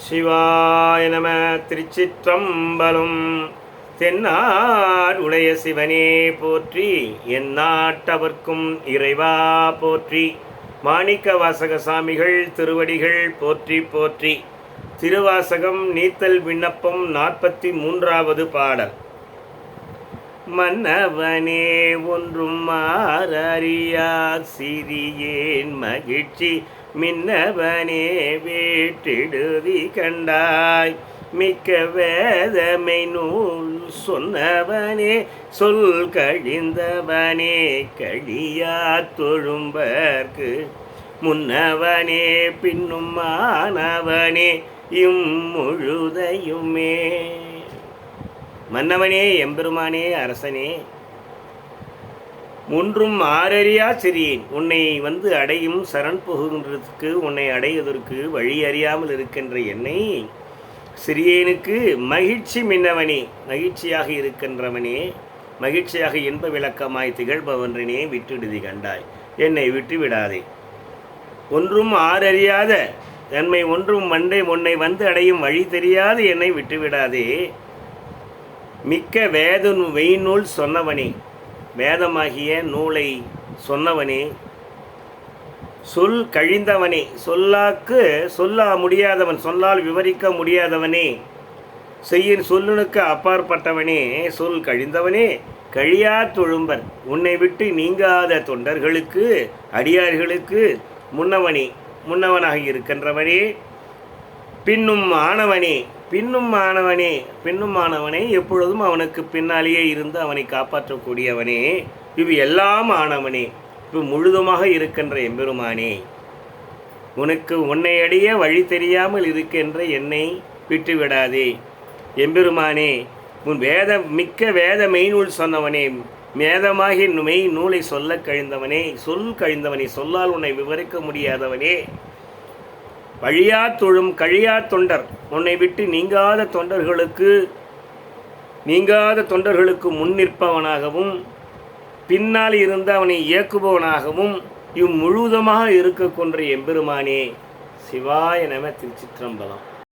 சிவாய நம. திருச்சிற்றம்பலம். தென்னார் உடைய சிவனே போற்றி, எந்நாட்டவர்க்கும் இறைவா போற்றி. மாணிக்க வாசக சாமிகள் திருவடிகள் போற்றி போற்றி. திருவாசகம் நீத்தல் விண்ணப்பம் 43வது பாடல். மன்னவனே ஒன்றும் மாறறியார் சிறியேன் மகிழ்ச்சி மின்னவனே வேற்றிடுதி கண்டாய். மிக்க வேதமை நூல் சொன்னவனே சொல் கழிந்தவனே கழியா தொழும்பர்க்கு முன்னவனே பின்னும் மாணவனே இம்முழுதையுமே. மன்னவனே எம்பெருமானே அரசனே, ஒன்றும் ஆரறியா சிறியேன், உன்னை அடையும் சரண் புகுகின்றதுக்கு, உன்னை அடைவதற்கு வழி அறியாமல் இருக்கின்ற என்னை சிறியேனுக்கு மகிழ்ச்சி மின்னவனே, மகிழ்ச்சியாக இருக்கின்றவனே, மகிழ்ச்சியாக இன்ப விளக்கமாய் திகழ்பவன்றனே விட்டுடுதி கண்டாய், என்னை விட்டு விடாதே. ஒன்றும் ஆரறியாத தன்மை ஒன்றும் உன்னை அடையும் வழி தெரியாத என்னை விட்டுவிடாதே. மிக்க வேத வெய்நூல் சொன்னவனே, வேதமாகிய நூலை சொன்னவனே, சொல் கழிந்தவனே, சொல்ல முடியாதவன், சொல்லால் விவரிக்க முடியாதவனே, செய்யின் சொல்லுனுக்கு அப்பாற்பட்டவனே, சொல் கழிந்தவனே கழியா தொழும்பர், உன்னை விட்டு நீங்காத தொண்டர்களுக்கு அடியார்களுக்கு முன்னவனாக இருக்கின்றவனே, பின்னும் ஆனவனே எப்பொழுதும் அவனுக்கு பின்னாலேயே இருந்து அவனை காப்பாற்றக்கூடியவனே, இவ் எல்லாம் ஆனவனே, இவ் முழுதுமாக இருக்கின்ற எம்பெருமானே, உன்னை அடைய வழி தெரியாமல் இருக்கின்ற என்னை விட்டுவிடாதே. எம்பெருமானே, உன் மிக்க வேத மெய்நூல் சொன்னவனே, வேதமாகி மெய் நூலை சொல்ல கழிந்தவனே, சொல்லால் உன்னை விவரிக்க முடியாதவனே, வழியா தொழும் கழியா தொண்டர், உன்னை விட்டு நீங்காத தொண்டர்களுக்கு முன் நிற்பவனாகவும் பின்னால் இருந்து அவனை இயக்குபவனாகவும் முழுவதுமாக இருக்க கொன்ற எம்பெருமானே. சிவாய நம. திருச்சிற்றம்பலம்.